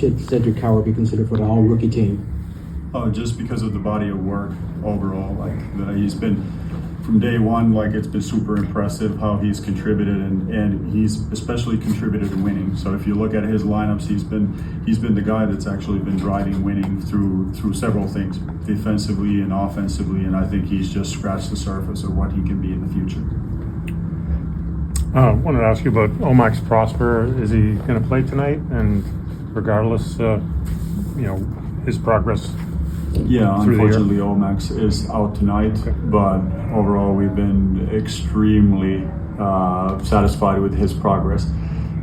should Cedric Howard be considered for the all-rookie team? Oh, just because of the body of work overall. He's been from day one. It's been super impressive how he's contributed, and he's especially contributed to winning. So if you look at his lineups, he's been the guy that's actually been driving winning through several things, defensively and offensively. And I think he's just scratched the surface of what he can be in the future. I wanted to ask you about Omax Prosper. Is he going to play tonight? And regardless, his progress. Yeah, unfortunately, Omax is out tonight. Okay. But overall, we've been extremely satisfied with his progress.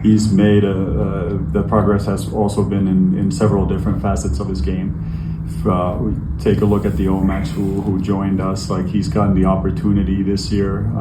He's made the progress has also been in several different facets of his game. If we take a look at the Omax who joined us, he's gotten the opportunity this year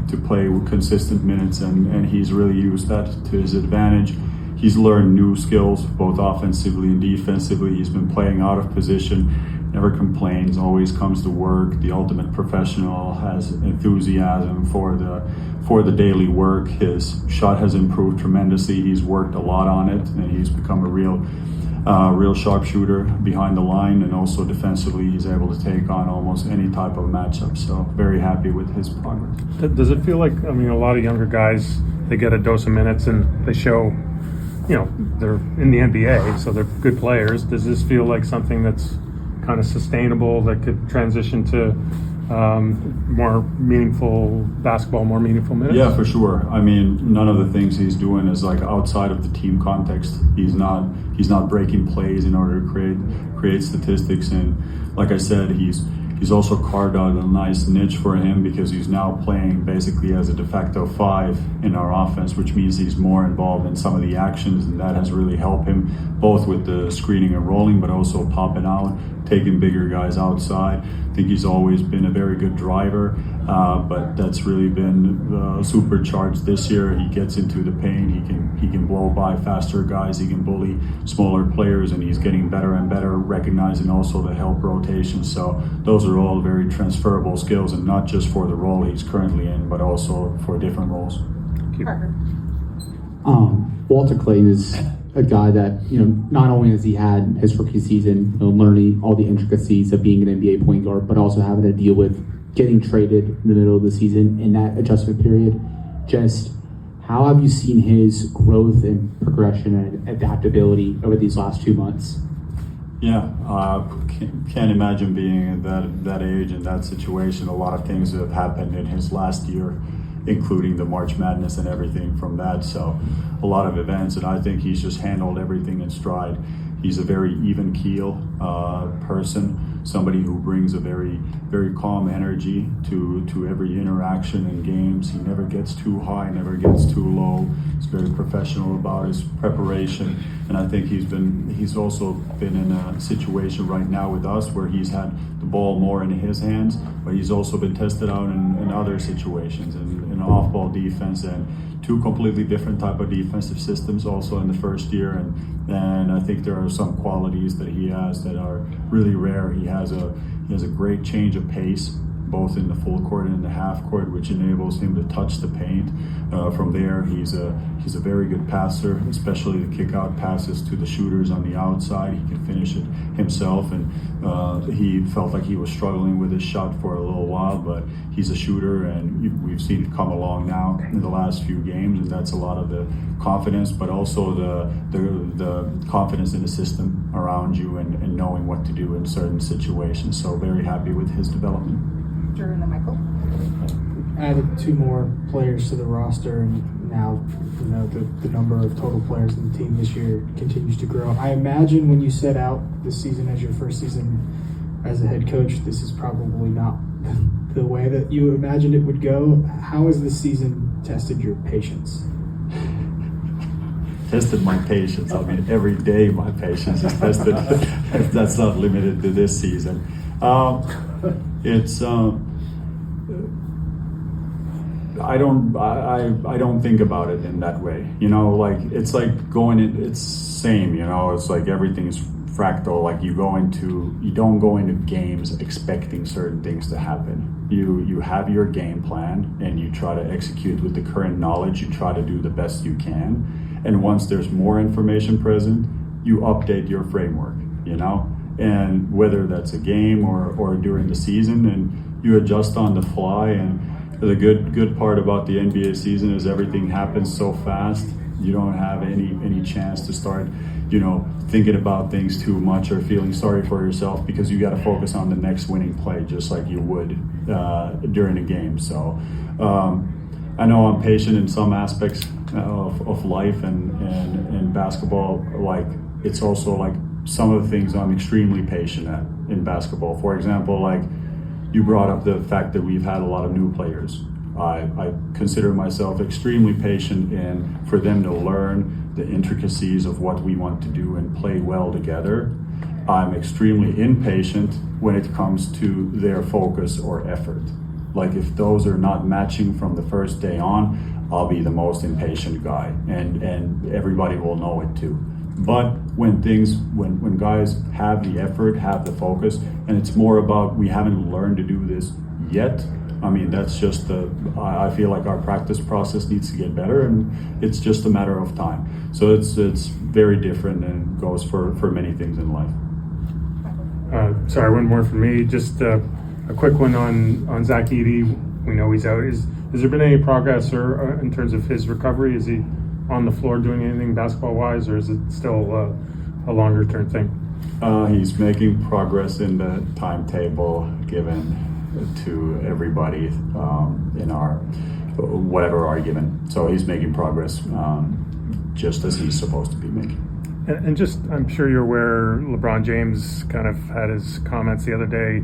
to play with consistent minutes, and he's really used that to his advantage. He's learned new skills, both offensively and defensively. He's been playing out of position, never complains, always comes to work. The ultimate professional, has enthusiasm for the daily work. His shot has improved tremendously. He's worked a lot on it, and he's become a real sharpshooter behind the line, and also defensively he's able to take on almost any type of matchup. So very happy with his progress. Does it feel like, a lot of younger guys, they get a dose of minutes and they show, they're in the NBA, so they're good players. Does this feel like something that's kind of sustainable, that could transition to more meaningful basketball, more meaningful minutes? Yeah, for sure. None of the things he's doing is outside of the team context. He's not breaking plays in order to create statistics. And like I said, he's also carved out a nice niche for him, because he's now playing basically as a de facto 5 in our offense, which means he's more involved in some of the actions, and that has really helped him both with the screening and rolling, but also popping out, taking bigger guys outside. I think he's always been a very good driver, but that's really been supercharged this year. He gets into the paint, he can blow by faster guys, he can bully smaller players, and he's getting better and better, recognizing also the help rotation. So those are all very transferable skills, and not just for the role he's currently in, but also for different roles. Walter Clayton is a guy that, not only has he had his rookie season, learning all the intricacies of being an NBA point guard, but also having to deal with getting traded in the middle of the season in that adjustment period. Just how have you seen his growth and progression and adaptability over these last 2 months? Yeah, can't imagine being at that age and that situation. A lot of things have happened in his last year, including the March Madness and everything from that. So a lot of events, and I think he's just handled everything in stride. He's a very even keel person, somebody who brings a very, very calm energy to every interaction in games. He never gets too high, never gets too low. He's very professional about his preparation, and I think he's also been in a situation right now with us where he's had the ball more in his hands, but he's also been tested out in other situations, in off-ball defense, and 2 completely different type of defensive systems also in the first year, and I think there are some qualities that he has that are really rare. He has a great change of pace, both in the full court and in the half court, which enables him to touch the paint. From there, he's a very good passer, especially the kick-out passes to the shooters on the outside. He can finish it himself, and he felt like he was struggling with his shot for a little while, but he's a shooter, and we've seen it come along now in the last few games, and that's a lot of the confidence, but also the confidence in the system around you and knowing what to do in certain situations. So very happy with his development. And then Michael. Added 2 more players to the roster, and now the number of total players in the team this year continues to grow. I imagine when you set out this season as your first season as a head coach, this is probably not the way that you imagined it would go. How has this season tested your patience? Tested my patience. Every day my patience is tested. That's not limited to this season. I don't think about it in that way. It's like going in. It's same. It's like everything is fractal. Like you don't go into games expecting certain things to happen. You have your game plan and you try to execute with the current knowledge. You try to do the best you can. And once there's more information present, you update your framework, you know, and whether that's a game or during the season, and you adjust on the fly. And the good part about the NBA season is everything happens so fast. You don't have any chance to start, you know, thinking about things too much or feeling sorry for yourself, because you got to focus on the next winning play, just like you would during a game. So I know I'm patient in some aspects of life and basketball. Like, it's also like some of the things I'm extremely patient at in basketball. For example, like you brought up the fact that we've had a lot of new players. I consider myself extremely patient in for them to learn the intricacies of what we want to do and play well together. I'm extremely impatient when it comes to their focus or effort. Like, if those are not matching from the first day on, I'll be the most impatient guy, and everybody will know it too. But when guys have the effort, have the focus, and it's more about we haven't learned to do this yet. I mean, that's just I feel like our practice process needs to get better, and it's just a matter of time. So it's very different and goes for many things in life. Sorry, one more from me. Just a quick one on Zach Edey. We know he's out. Has there been any progress or in terms of his recovery? Is he on the floor doing anything basketball-wise, or is it still a longer-term thing? He's making progress in the timetable given to everybody in our whatever argument. So he's making progress just as he's supposed to be making. And just, I'm sure you're aware, LeBron James kind of had his comments the other day.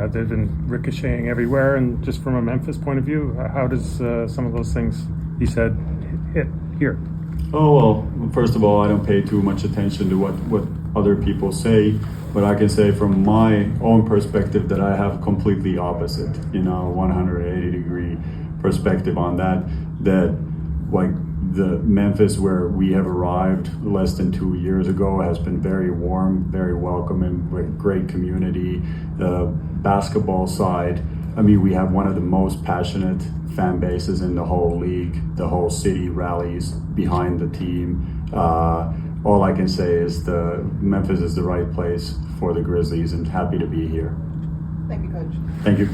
They've been ricocheting everywhere. And just from a Memphis point of view, how does some of those things he said hit here? Oh, well, first of all, I don't pay too much attention to what other people say, but I can say from my own perspective that I have completely opposite, 180-degree perspective on that like the Memphis where we have arrived less than 2 years ago has been very warm, very welcoming, great community. The basketball side, I mean, we have one of the most passionate fan bases in the whole league. The whole city rallies behind the team. All I can say is Memphis is the right place for the Grizzlies, and happy to be here. Thank you, Coach. Thank you.